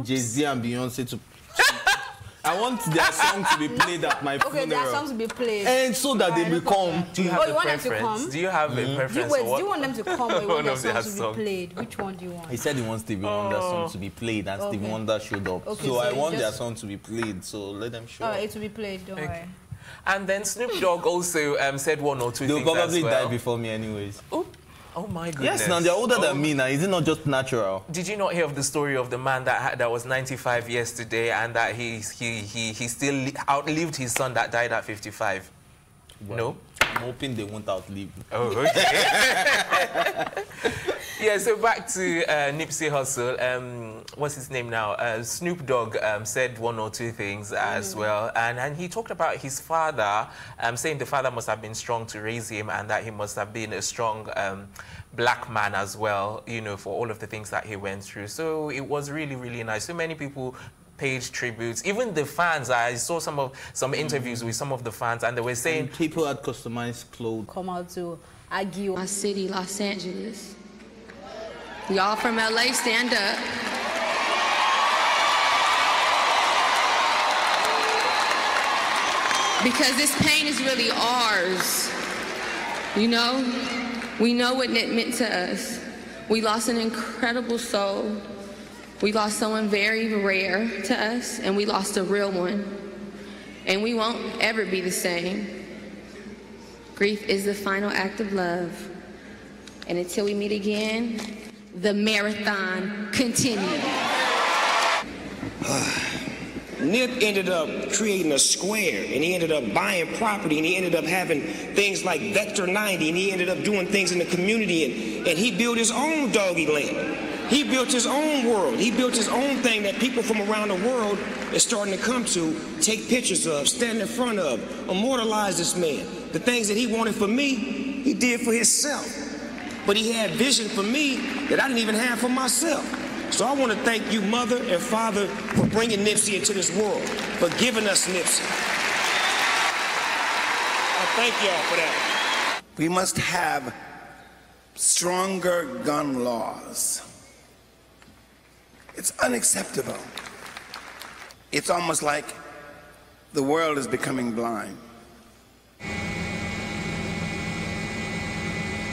Jay-Z and Beyonce to... I want their song to be played at my funeral. Okay, their songs to be played. And so that they become... Do you have a preference? Do you have a preference? Do you want them to come or you want their songs to be played? Which one do you want? He said he wants Stevie Wonder's song to be played, and Stevie Wonder showed up. Okay, so I want their song to be played, so let them show up. It will be played, don't worry. And then Snoop Dogg also said one or two things. They'll probably die before me anyways. Oh my goodness. Yes, now they're older than me now. Is it not just natural? Did you not hear of the story of the man that was 95 yesterday and that he still outlived his son that died at 55? Well, no? I'm hoping they won't outlive. Oh, okay. Yeah, so back to Nipsey Hussle. What's his name now? Snoop Dogg said one or two things as well. And he talked about his father, saying the father must have been strong to raise him and that he must have been a strong black man as well, you know, for all of the things that he went through. So it was really, really nice. So many people paid tributes. Even the fans, I saw some interviews with some of the fans and they were saying... And people had customized clothes. Come out to argue. My city, Los Angeles. Y'all from LA, stand up. Because this pain is really ours. You know? We know what it meant to us. We lost an incredible soul. We lost someone very rare to us, and we lost a real one. And we won't ever be the same. Grief is the final act of love. And until we meet again, the marathon continues. Nip ended up creating a square, and he ended up buying property, and he ended up having things like Vector 90, and he ended up doing things in the community, and he built his own doggy land. He built his own world. He built his own thing that people from around the world are starting to come to, take pictures of, stand in front of, immortalize this man. The things that he wanted for me, he did for himself. But he had vision for me that I didn't even have for myself. So I want to thank you, Mother and Father, for bringing Nipsey into this world, for giving us Nipsey. I thank y'all for that. We must have stronger gun laws. It's unacceptable. It's almost like the world is becoming blind.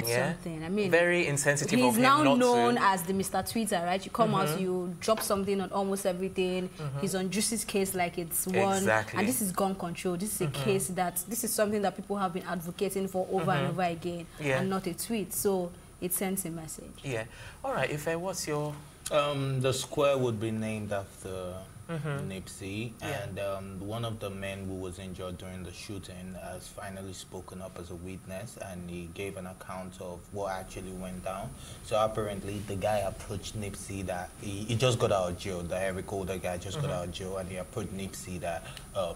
Yeah. Something. I mean, very insensitive of him. He's now not known to... as the Mr. Twitter, right? You come out, you drop something on almost everything. He's on Juice's case like it's one. Exactly. And this is gun control. This is a case that, this is something that people have been advocating for over and over again, and not a tweet. So it sends a message. Yeah. All right, Ife, what's your... The square would be named after Nipsey, and one of the men who was injured during the shooting has finally spoken up as a witness, and he gave an account of what actually went down. So apparently the guy approached Nipsey that he just got out of jail. The Eric Holder guy just got out of jail, and he approached Nipsey that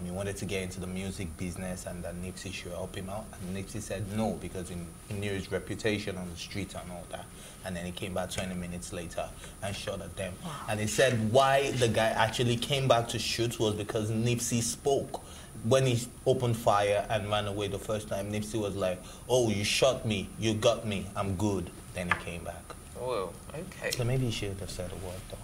he wanted to get into the music business and that Nipsey should help him out. And Nipsey said no, because he knew his reputation on the street and all that. And then he came back 20 minutes later and shot at them. And he said why the guy actually came back to shoot was because Nipsey spoke. When he opened fire and ran away the first time, Nipsey was like, oh, you shot me, you got me, I'm good. Then he came back. Oh, okay. So maybe he should have said a word though.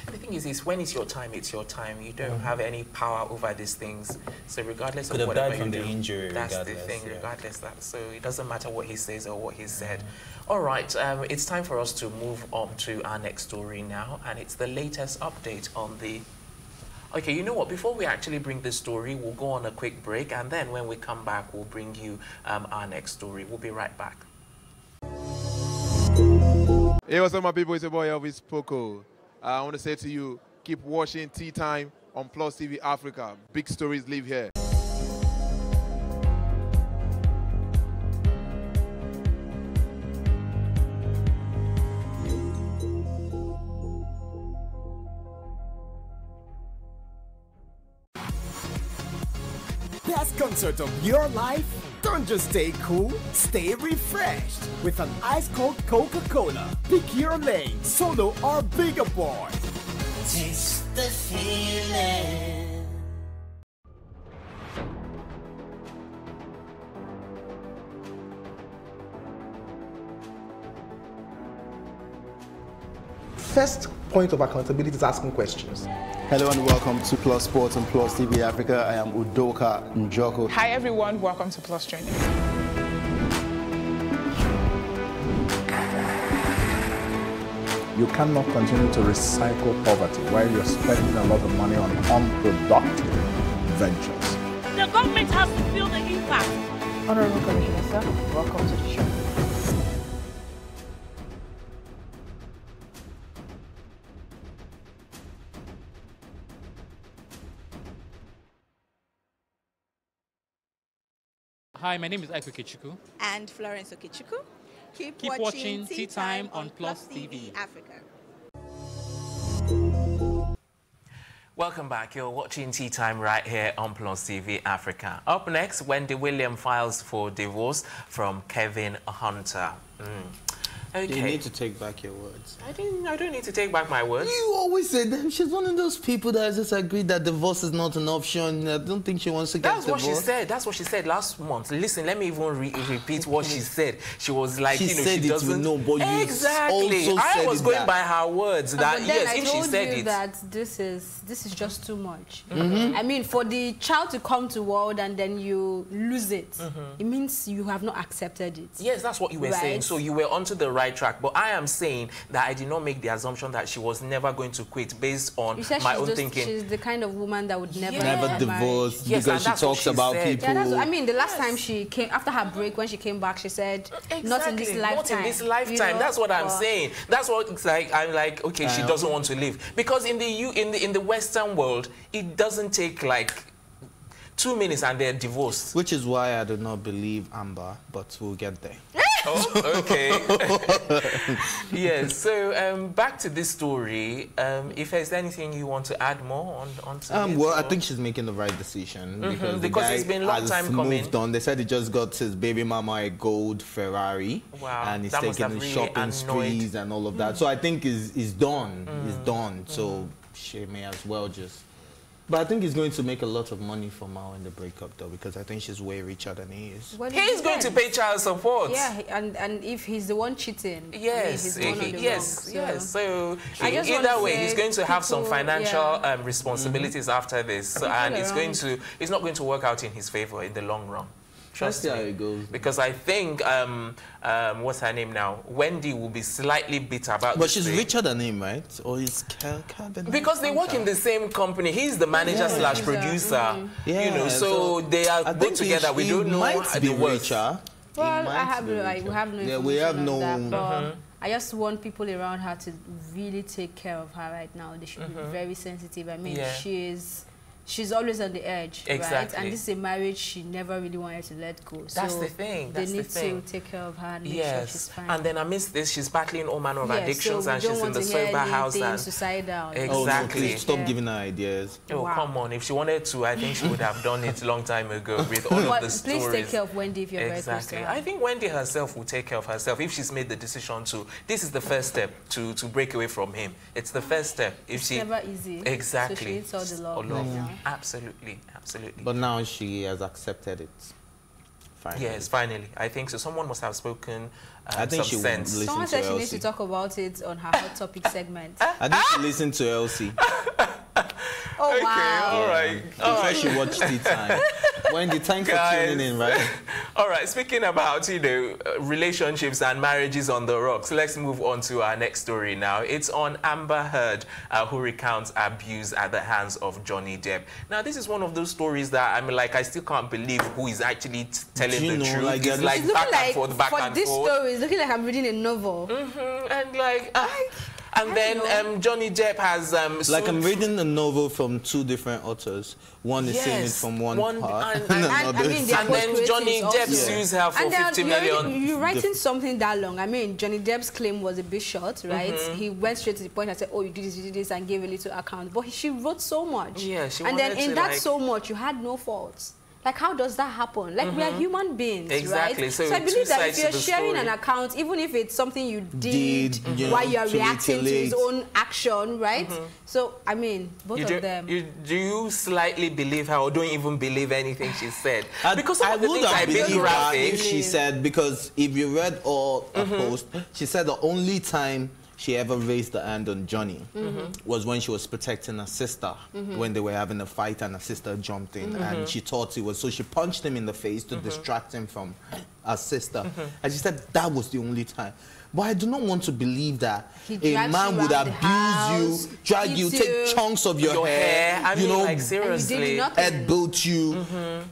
The thing is when it's your time, it's your time. You don't have any power over these things. So regardless of whatever you do, injury, that's the thing, regardless that. So it doesn't matter what he says or what he said. All right, it's time for us to move on to our next story now, and it's the latest update on the... Okay, you know what? Before we actually bring this story, we'll go on a quick break, and then when we come back, we'll bring you our next story. We'll be right back. Hey, what's up, my people? It's your boy Elvis Poco. I want to say to you, keep watching Tea Time on Plus TV Africa. Big stories live here. Best concert of your life? Don't just stay cool, stay refreshed with an ice-cold Coca-Cola. Pick your lane, solo or bigger boy. Taste the feeling. First point of accountability is asking questions. Hello and welcome to Plus Sports and Plus TV Africa. I am Udoka Njoko. Hi everyone, welcome to Plus Training. You cannot continue to recycle poverty while you're spending a lot of money on unproductive ventures. The government has to feel the impact. Honorable Commissioner, sir, welcome to the show. Hi, my name is Aiko Kichuku. And Florence Okichuku. Keep watching Tea Time on Plus TV Africa. Welcome back. You're watching Tea Time right here on Plus TV Africa. Up next, Wendy Williams files for divorce from Kevin Hunter. Okay. You need to take back your words. I don't need to take back my words. You always say that she's one of those people that just agreed that divorce is not an option. I don't think she wants to get divorced. That's what she said. That's what she said last month. Listen, let me even repeat what she said. She was like, she said she doesn't know, but exactly. I was going by her words that yes, if she said it, that this is just too much. I mean, for the child to come to world and then you lose it, it means you have not accepted it. Yes, that's what you were saying. So you were onto the right track, but I am saying that I did not make the assumption that she was never going to quit based on my own thinking. She's the kind of woman that would never divorce because she talks about people. Yeah, I mean, the last time she came after her break, when she came back, she said, "Not in this lifetime." Not in this lifetime. You know? That's what I'm saying. That's what it's like. I'm like, okay, she doesn't want to live because in the Western world, it doesn't take like 2 minutes and they're divorced. Which is why I do not believe Amber, but we'll get there. Oh, okay. Yes, so back to this story. If there's anything you want to add more on to this, well, I think she's making the right decision because the guy it's been a long time coming. Moved on. They said he just got his baby mama a gold Ferrari. Wow. And he's taking his shopping sprees and all of that. So I think he's done. He's done. So she may as well just... But I think he's going to make a lot of money from her in the breakup, though, because I think she's way richer than he is. Well, he's going to pay child support. Yeah, and if he's the one cheating, yes, I mean, he's the one yes. So either way, he's going to have some financial responsibilities after this, and it's not going to work out in his favor in the long run. Trust me. How it goes. Because I think, what's her name now? Wendy will be slightly bitter about this. But she's richer than him, right? Or is Kevin? Because they work in the same company. He's the manager slash producer. Yeah, you know, so they are both together. We don't know the richer. Well, we have no information on that, but I just want people around her to really take care of her right now. They should be very sensitive. I mean, she's always on the edge, right? And this is a marriage she never really wanted to let go. That's the thing. They need to take care of her and make sure she's fine. And then amidst this, she's battling all manner of addictions, and she's in the sober house. And suicidal. Exactly. Oh, stop giving her ideas. Oh, come on. If she wanted to, I think she would have done it a long time ago with all of the stories. Please take care of Wendy if you're very close to her. I think Wendy herself will take care of herself if she's made the decision to. This is the first step to break away from him. It's the first step. It's never easy. Exactly. So she needs all the love right now. Absolutely. Absolutely. But now she has accepted it. Finally. Yes, finally. I think so. Someone must have spoken I think she sense. Someone said she needs to talk about it on her Hot Topic segment. I think she listened to Elsie. Oh, okay, wow. All right. Before she watched Tea Time. When the time for tuning in, right? All right. Speaking about, relationships and marriages on the rocks, let's move on to our next story now. It's on Amber Heard, who recounts abuse at the hands of Johnny Depp. Now, this is one of those stories that I still can't believe who is actually telling the truth. Like, it's like back and forth, back and forth. For this story, it's looking like I'm reading a novel. And then Johnny Depp has... like I'm reading a novel from two different authors. One is saying it from one part. And then Johnny Depp sues her for $50 million. You're writing something that long. I mean, Johnny Depp's claim was a bit short, right? He went straight to the point and said, oh, you did this, and gave a little account. But she wrote so much. Yeah, she and then in that so much, you had no faults. Like, how does that happen? Like, we are human beings, right? So I believe that if you're sharing an account, even if it's something you did while you're reacting to his own action, right? So, I mean, both of them. Do you slightly believe her or don't even believe anything she said? Because I would have believed her if she said, because if you read all her post, she said the only time she ever raised the hand on Johnny was when she was protecting her sister when they were having a fight and her sister jumped in and she thought it was, so she punched him in the face to distract him from her sister. And she said that was the only time. But I do not want to believe that a man would abuse you, drag you, take chunks of your hair, I mean, you know, like, seriously, headbutt you,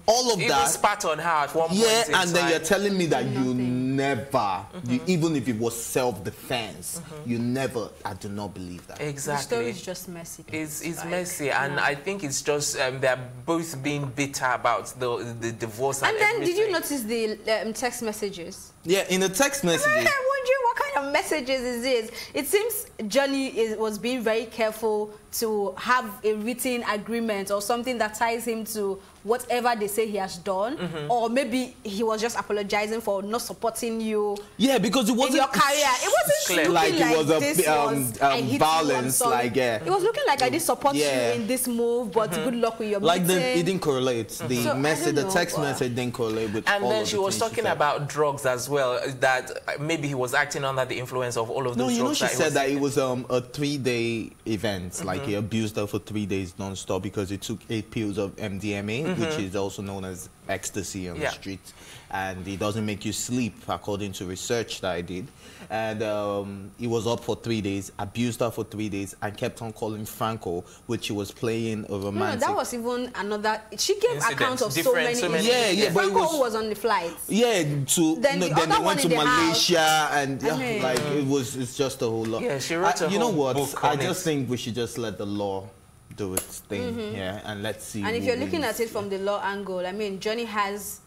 all of that. Even spat on her at one point. Yeah, and then you're telling me that you never, even if it was self-defense, you never. I do not believe that. Exactly. The story is just messy. It's like, messy, and I think it's just they're both being bitter about the divorce. And then, everything. did you notice the text messages? Yeah, in the text messages. I'm wondering what kind of messages is this? It seems Johnny was being very careful to have a written agreement or something that ties him to whatever they say he has done, or maybe he was just apologizing for not supporting you. Yeah, because it wasn't in your career. It wasn't looking like it was this violence. Like it was looking like I did support you in this move, but good luck with your meeting. It didn't correlate. The message, the text message didn't correlate with. And then she was talking about drugs as well. That maybe he was acting under the influence of all of those drugs. No, you know, she said that it was a 3-day event. Like he abused her for 3 days non-stop because he took 8 pills of MDMA, which is also known as ecstasy on the street, and it doesn't make you sleep, according to research that I did. And he was up for 3 days, abused her for 3 days, and kept on calling Franco, which she was playing a romantic. No, that was even another. She gave accounts of so many. Yeah, but Franco was on the flight. Yeah, then they went to Malaysia, and like it's just a whole lot. Yeah, she wrote a you know whole what? book I just think we should just let the law do its thing, and let's see. And if you're looking at it from the law angle, I mean, Johnny has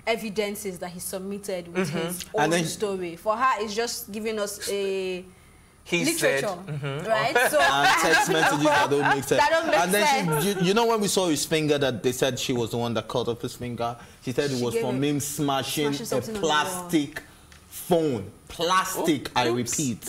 evidences that he submitted with his own story. For her, it's just giving us a literature, right? So text messages that don't make sense. That don't make and then sense. you know when we saw his finger, that they said she was the one that cut off his finger. She said it was from him smashing a plastic phone. Plastic, I repeat.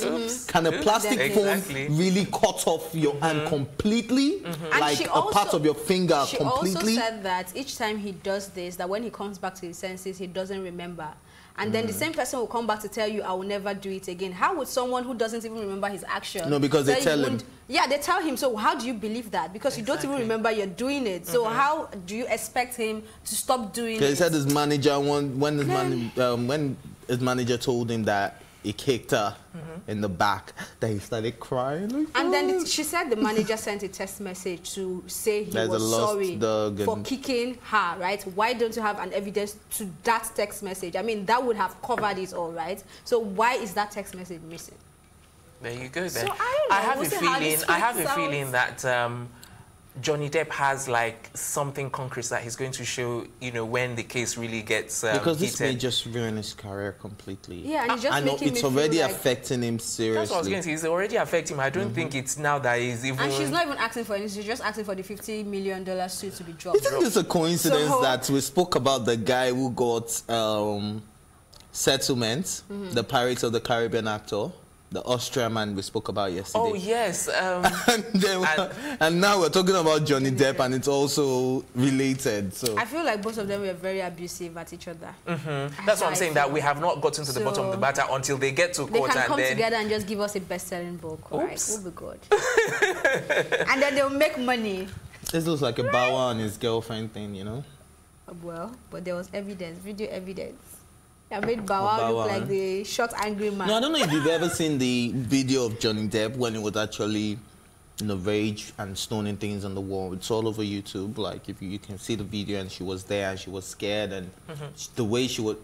Can a plastic phone really cut off your hand completely? Like a part of your finger completely? She also said that each time he does this, that when he comes back to his senses, he doesn't remember. And then the same person will come back to tell you, I will never do it again. How would someone who doesn't even remember his action... No, because they tell him. Yeah, they tell him. So how do you believe that? Because you don't even remember you're doing it. So how do you expect him to stop doing it? He said his manager, when his manager told him that he kicked her in the back, that he started crying. Like, and then she said the manager sent a text message to say he was sorry for kicking her, right? Why don't you have an evidence to that text message? I mean, that would have covered it all, right? So why is that text message missing? There you go then. So I have a feeling that Johnny Depp has like something concrete that he's going to show, you know, when the case really gets because this may just ruin his career completely. Yeah, and I know it's already affecting him seriously. That's what I was going to say. It's already affecting him. I don't think it's now that he's even. And she's not even asking for anything. She's just asking for the $50 million suit to be dropped. Isn't this a coincidence that we spoke about the guy who got settlement, the Pirates of the Caribbean actor? The Austrian man we spoke about yesterday. Oh, yes. And now we're talking about Johnny Depp, and it's also related. So I feel like both of them were very abusive at each other. That's what I'm saying, that we have not gotten to the bottom of the matter until they get to court. They can come together and just give us a best-selling book. Right? We'll be good. And then they'll make money. This looks like a Bow Wow and his girlfriend thing, you know? Well, but there was evidence, video evidence. I made Bow Wow look like the short, angry man. No, I don't know if you've ever seen the video of Johnny Depp when he was actually in a rage and stoning things on the wall. It's all over YouTube. Like, if you can see the video, and she was there and she was scared, and the way she would...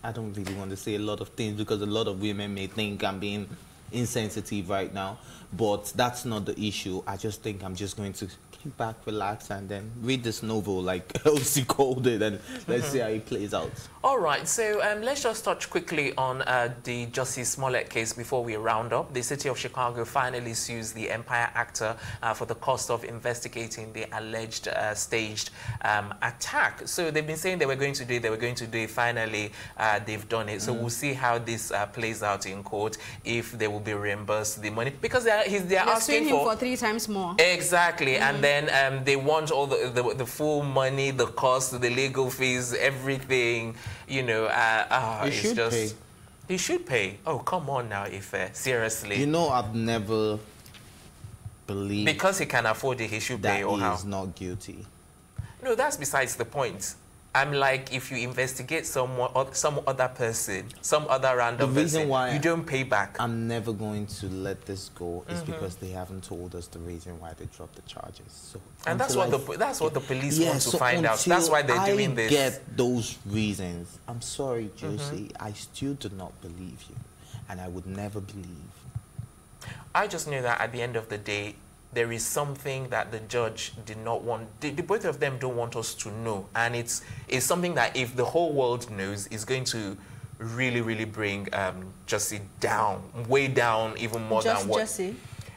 I don't really want to say a lot of things because a lot of women may think I'm being insensitive right now, but that's not the issue. I just think I'm just going to kick back, relax, and then read this novel like Elsie called it, and let's see how it plays out. All right, so let's just touch quickly on the Jussie Smollett case before we round up. The city of Chicago finally sues the Empire actor for the cost of investigating the alleged staged attack. So they've been saying they were going to do it, Finally, they've done it. So we'll see how this plays out in court, if they will be reimbursed the money, because they're asking him for 3 times more. Exactly, and then they want all the full money, the cost, the legal fees, everything. You know, it's just. He should pay. Oh, come on now, Ife. Seriously. You know, I've never believed... Because he can afford it, he should pay, or how? That he is not guilty. No, that's besides the point. I'm like, if you investigate some other person, some other random person, why you don't pay back. I'm never going to let this go is because they haven't told us the reason why they dropped the charges. So, and that's what the police want to find out. That's why they're doing this. I get those reasons. I'm sorry, Josie. I still do not believe you, and I would never believe. I just knew that at the end of the day, there is something that the judge did not want, the both of them don't want us to know. And it's something that if the whole world knows, is going to really, really bring Jussie down, way down, even more than what... Jussie?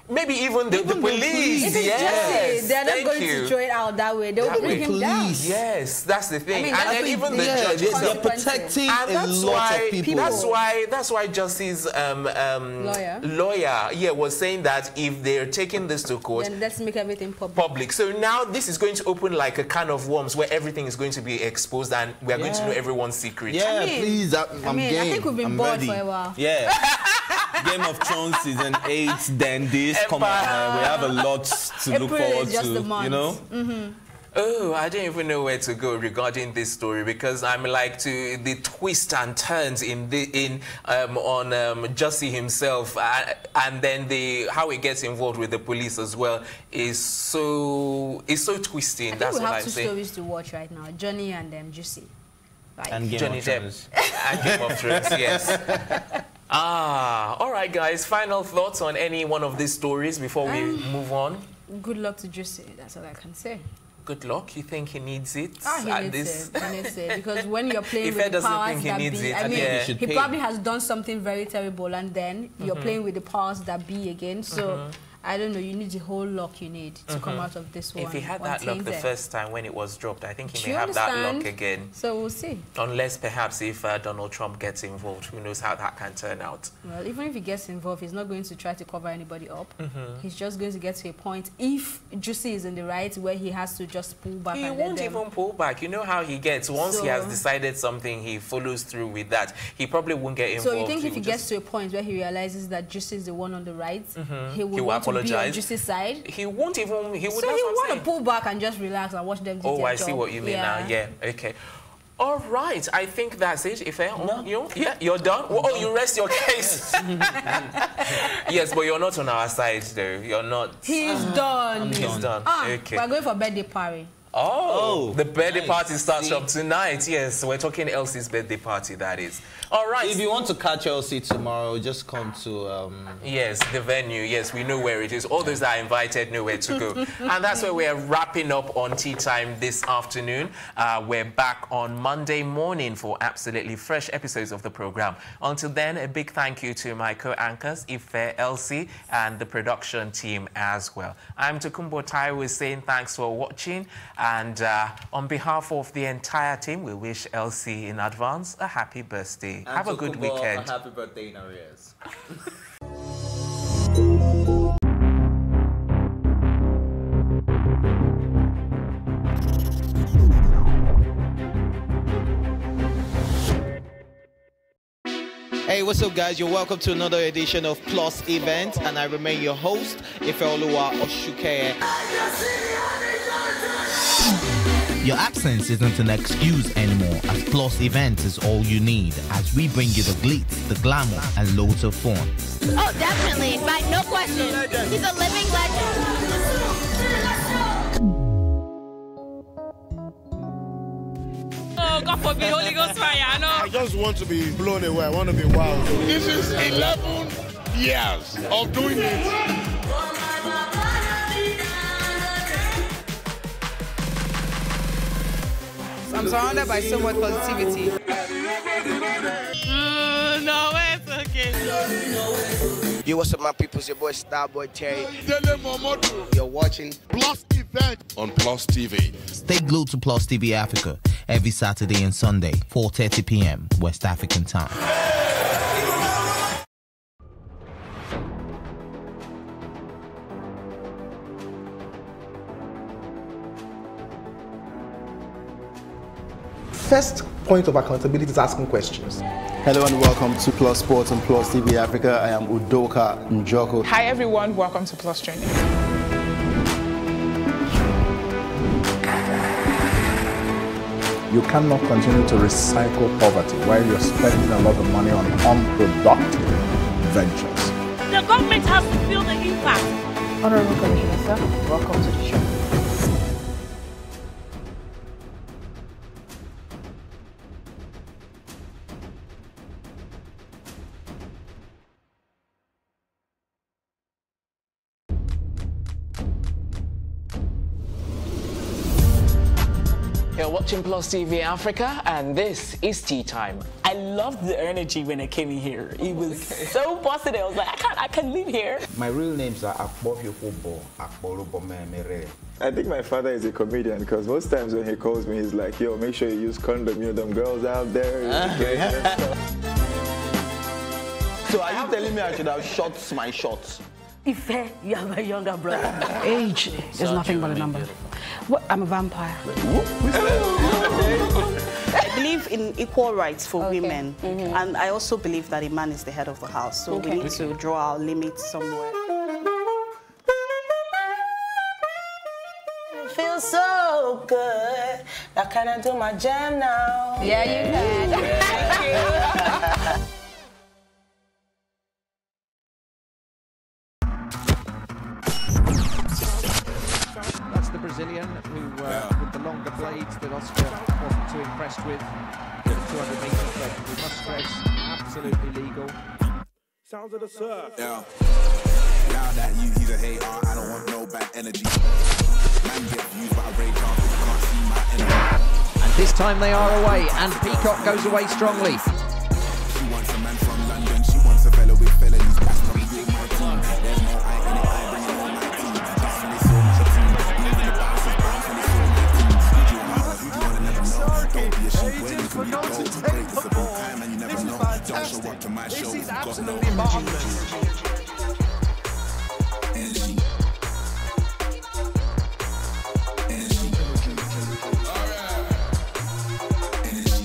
Maybe even the police. Yes. They're not going to throw it out that way. They will bring him down. Yes, that's the thing. I mean, and then even the judges are protecting a lot of people. That's why Jussie's lawyer was saying that if they're taking this to court, then let's make everything public. So now this is going to open like a can of worms where everything is going to be exposed and we are going to know everyone's secret. Yeah, please. I'm game. I think we've been bored for a while. Yeah. Game of Thrones season 8, then this. Come on, man. We have a lot to look forward to, you know? Oh, I don't even know where to go regarding this story because I'm like to the twists and turns on Jussie himself and then how he gets involved with the police as well is so twisting. That's what I'm saying. We have 2 stories to watch right now: Johnny and Jussie. Like, and Johnny Depp and Game of Thrones. Yes. All right, guys. Final thoughts on any one of these stories before we move on? Good luck to Jussie. That's all I can say. Good luck? You think he needs it? He needs it. Because when you're playing with the powers that be, I mean, he probably has done something very terrible, and then you're playing with the powers that be again. So. I don't know, you need the whole luck you need to come out of this one. If he had that luck the first time when it was dropped, I think he may have that luck again. So we'll see. Unless perhaps if Donald Trump gets involved, who knows how that can turn out. Well, even if he gets involved, he's not going to try to cover anybody up. He's just going to get to a point, if Jussie is in the right, where he has to just pull back. He won't even pull back. You know how he gets. Once he has decided something, he follows through with that. He probably won't get involved. So you think if he gets to a point where he realizes that Jussie is the one on the right, he will want to be on Jussie's side? He won't even... He would want to pull back and just relax and watch them do their job. I see what you mean now. Yeah, okay. All right, I think that's it. Ife, you're done? Oh, you rest your case. Yes, but you're not on our side, though. You're not... He's done. He's done. Okay. We're going for birthday party. Oh, the birthday party starts from tonight. Yes, we're talking Elsie's birthday party, that is. All right. If you want to catch Elsie tomorrow, just come to... Yes, the venue. Yes, we know where it is. All those that are invited know where to go. And that's where we're wrapping up on Tea Time this afternoon. We're back on Monday morning for absolutely fresh episodes of the program. Until then, a big thank you to my co-anchors, Ife, Elsie, and the production team as well. I'm Tokumbo Taiwo saying thanks for watching. And on behalf of the entire team, we wish Elsie in advance a happy birthday. And have a good weekend. A happy birthday in arrears. Hey, what's up, guys? You're welcome to another edition of Plus Event, and I remain your host, Ifeoluwa Oshukeye. Your absence isn't an excuse anymore, as Plus Events is all you need, as we bring you the glitz, the glamour, and loads of fun. Oh, definitely. Right, no question. He's a living legend. Oh, God forbid, Holy Ghost fire, I know. I just want to be blown away. I want to be wild. This is 11 years of doing it. I'm surrounded by so much positivity. No, it's okay. Yo, what's up, my people? It's your boy Starboy Terry. You're watching Plus Event on Plus TV. Stay glued to Plus TV Africa every Saturday and Sunday, 4:30 p.m. West African time. first point of accountability is asking questions. Hello and welcome to Plus Sports and Plus TV Africa. I am Udoka Njoko. Hi everyone, welcome to Plus Training. You cannot continue to recycle poverty while you're spending a lot of money on unproductive ventures. The government has to feel the impact. Honorable Commissioner, sir, welcome to the show. You're watching Plus TV Africa, and this is Tea Time. I loved the energy when I came in here. It was so positive. I was like, I can't live here. My real names are Akbofio Fobo, Akbolubo Mere. I think my father is a comedian because most times when he calls me, he's like, yo, make sure you use condom, you know, them girls out there. So are you telling me I should have shot my shots? Ife, you are my younger brother. Age is nothing but a number. What? I'm a vampire. I believe in equal rights for women, and I also believe that a man is the head of the house, so we need to draw our limits somewhere. It feels so good. Now can I do my jam now? Yeah, you can. Thank you. The Brazilian who, with the longer blades that Oscar wasn't too impressed with, the 200 meters, but we must stress, absolutely legal. Sounds of the surf. Yeah. Now that he's a hater, I don't want no bad energy. Man get used by a radar, but you can't see my enemy. And this time they are away, and Peacock goes away strongly. She wants a man from London, she wants a fellow with felonies. That's not me, my team. There's no I in it, I bring it on my team. That's when they saw my team. Don't be a sheep when you can be gold. Break this about time and you never know. Don't show up to my show. This is Got no absolutely marvelous. energy. Energy. Alright. Energy.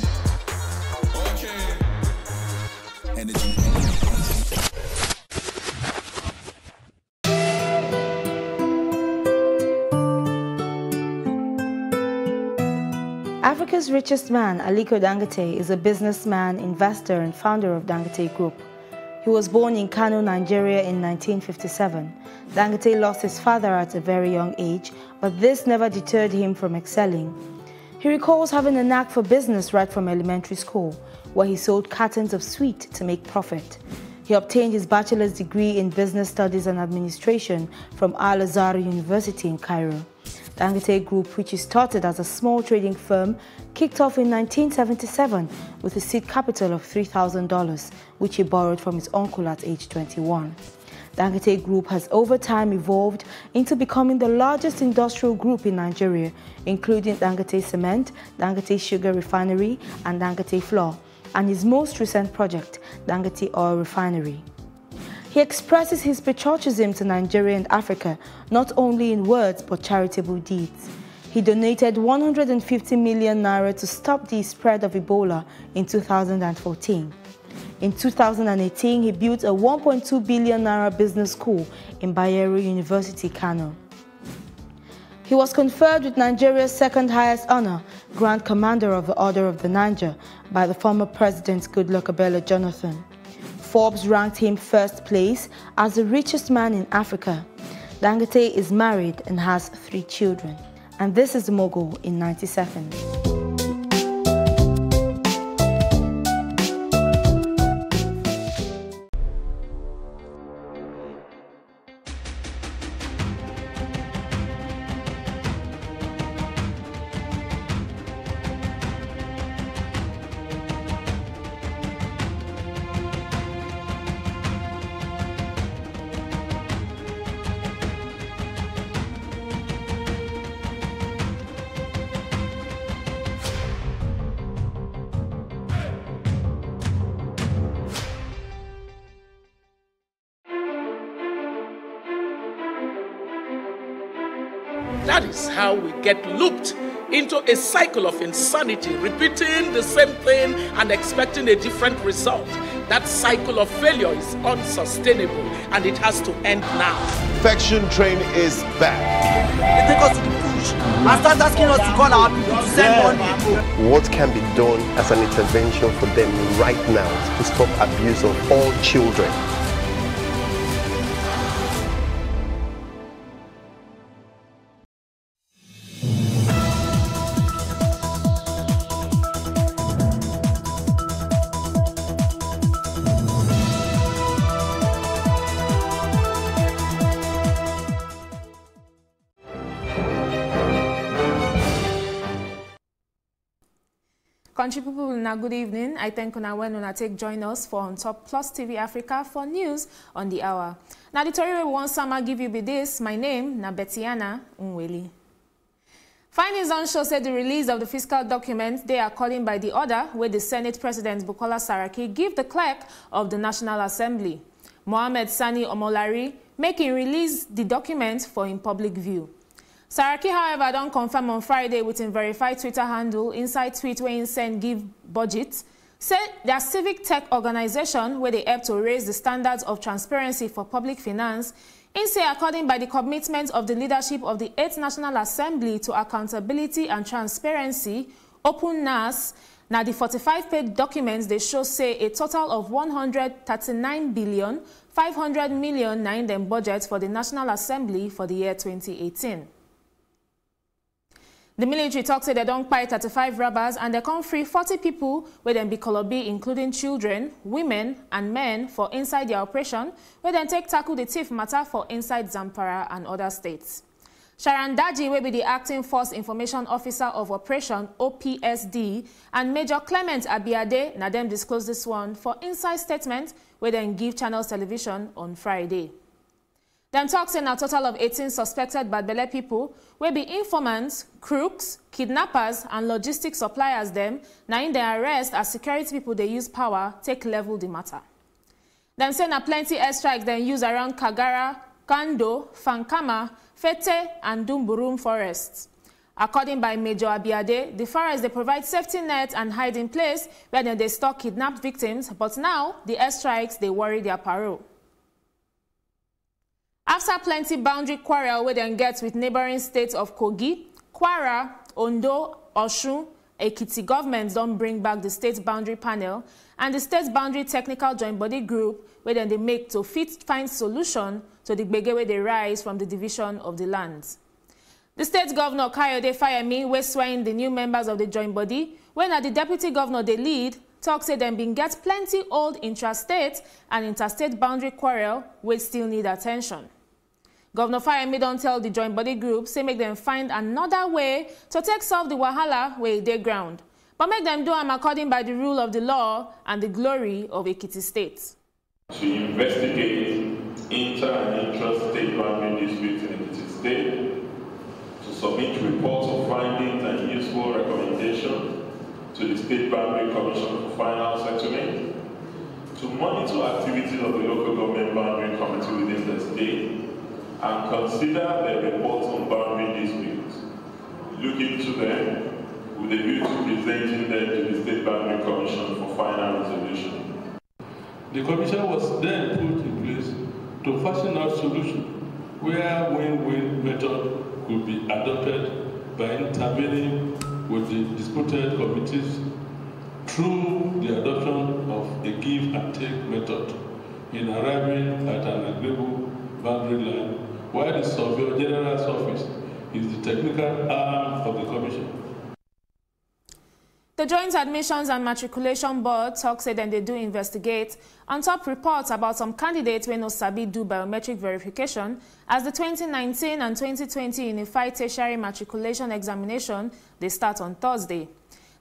Okay. Energy. Africa's richest man, Aliko Dangote, is a businessman, investor, and founder of Dangote Group. He was born in Kano, Nigeria in 1957. Dangote lost his father at a very young age, but this never deterred him from excelling. He recalls having a knack for business right from elementary school, where he sold cartons of sweet to make profit. He obtained his bachelor's degree in business studies and administration from Al-Azhar University in Cairo. Dangote Group, which he started as a small trading firm, kicked off in 1977 with a seed capital of $3,000, which he borrowed from his uncle at age 21. Dangote Group has over time evolved into becoming the largest industrial group in Nigeria, including Dangote Cement, Dangote Sugar Refinery, and Dangote Flour, and his most recent project, Dangote Oil Refinery. He expresses his patriotism to Nigeria and Africa, not only in words but charitable deeds. He donated 150 million naira to stop the spread of Ebola in 2014. In 2018, he built a 1.2 billion naira business school in Bayero University, Kano. He was conferred with Nigeria's second highest honor, Grand Commander of the Order of the Niger, by the former President Goodluck Ebele Jonathan. Forbes ranked him first place as the richest man in Africa. Dangote is married and has 3 children. And this is the Mogul in 90 seconds. That is how we get looped into a cycle of insanity, repeating the same thing and expecting a different result. That cycle of failure is unsustainable and it has to end now. Perfection Train is back. They take us to the push and start asking us to call our people to send more people. What can be done as an intervention for them right now to stop abuse of all children? Country people, now good evening. I thank you when you take join us for On Top Plus TV Africa for news on the hour. Now the story we want summer give you be this. My name na Betiana Unweli. Findings on show said the release of the fiscal documents they are calling by the order where the Senate President Bukola Saraki give the clerk of the National Assembly, Mohammed Sani Omolari, making release the document for in public view. Saraki, however, don't confirm on Friday with him verified Twitter handle inside tweet where he send give budget, said their civic tech organization where they help to raise the standards of transparency for public finance, in say according by the commitment of the leadership of the 8th National Assembly to accountability and transparency, open NAS, now the 45-page documents they show say a total of 139 billion 500 million na in them budget for the National Assembly for the year 2018. The military talks say they don't buy 35 robbers and they can free 40 people where then be Kolobi, including children, women and men for inside their operation, where then take tackle the thief matter for inside Zamfara and other states. Sharon Daji will be the acting Force Information Officer of Operation OPSD and Major Clement Abiade na them disclose this one for inside statement where then give Channels Television on Friday. Them talks in a total of 18 suspected bad belly people will be informants, crooks, kidnappers and logistics suppliers them now in their arrest as security people they use power take level the matter. Them say na plenty airstrikes then use around Kagara, Kando, Fankama, Fete and Dumburum forests. According by Major Abiade, the forests they provide safety nets and hiding place where then they store kidnapped victims, but now the airstrikes they worry their parole. After plenty boundary quarrel where they get with neighboring states of Kogi, Kwara, Ondo, Osun, Ekiti governments don't bring back the state boundary panel and the state boundary technical joint body group where then they make to find solution to the gbege where they rise from the division of the lands. The state governor Kayode Fayemi was swearing the new members of the joint body when at the deputy governor they lead talk say them been get plenty old intrastate and interstate boundary quarrel which still need attention. Governor Fayemi don't tell the joint body group, say make them find another way to take solve the wahala where they ground. But make them do them according by the rule of the law and the glory of Ekiti State. To investigate inter- and intra-state boundary disputes in Ekiti State, to submit reports of findings and useful recommendations to the State Boundary Commission for final settlement, to monitor activities of the local government boundary committee within the state, and consider the reports on boundary disputes. Look into them with a view to presenting them to the State Boundary Commission for final resolution. The Commission was then put in place to fashion out solution where win-win method could be adopted by intervening with the disputed committees through the adoption of a give and take method in arriving at an agreeable boundary line, while the Surveyor General's office is the technical arm of the Commission. The Joint Admissions and Matriculation Board talks say then they do investigate on top reports about some candidates when no sabi do biometric verification as the 2019 and 2020 Unified Tertiary Matriculation Examination they start on Thursday.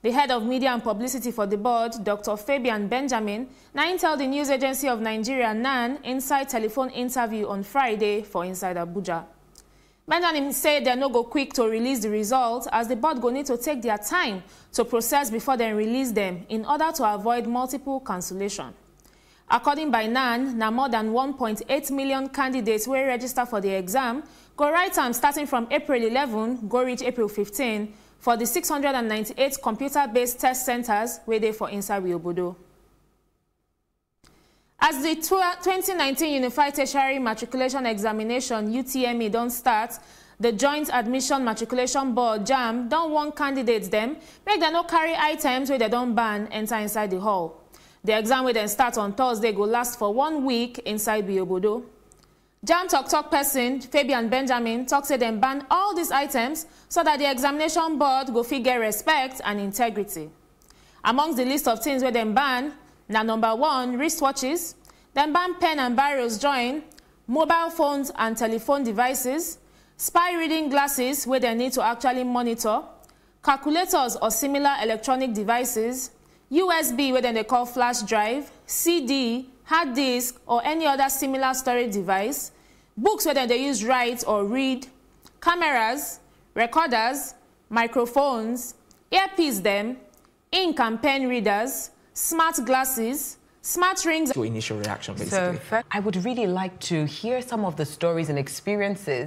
The head of media and publicity for the board, Dr. Fabian Benjamin, now tell the news agency of Nigeria, NAN, inside telephone interview on Friday for Inside Abuja. Benjamin said they're not go quick to release the results as the board go need to take their time to process before they release them in order to avoid multiple cancellation. According by NAN, now more than 1.8 million candidates will register for the exam, go right time starting from April 11, go reach April 15, for the 698 computer-based test centers waiting for inside Wiobodo. As the 2019 Unified Tertiary Matriculation Examination UTME don't start, the Joint Admission Matriculation Board JAMB don't want candidates them make them not carry items where they don't ban enter inside the hall. The exam will then start on Thursday go last for 1 week inside Wiobodo. JAMB talk person Fabian Benjamin talks say them ban all these items so that the examination board go figure respect and integrity. Amongst the list of things where them ban, now number 1, wristwatches, then ban pen and barrels join, mobile phones and telephone devices, spy reading glasses where they need to actually monitor, calculators or similar electronic devices, USB where they call flash drive, CD, hard disk or any other similar storage device, books where they use write or read, cameras, recorders, microphones, earpiece them, ink and pen readers, smart glasses, smart rings. Your initial reaction, basically. So, I would really like to hear some of the stories and experiences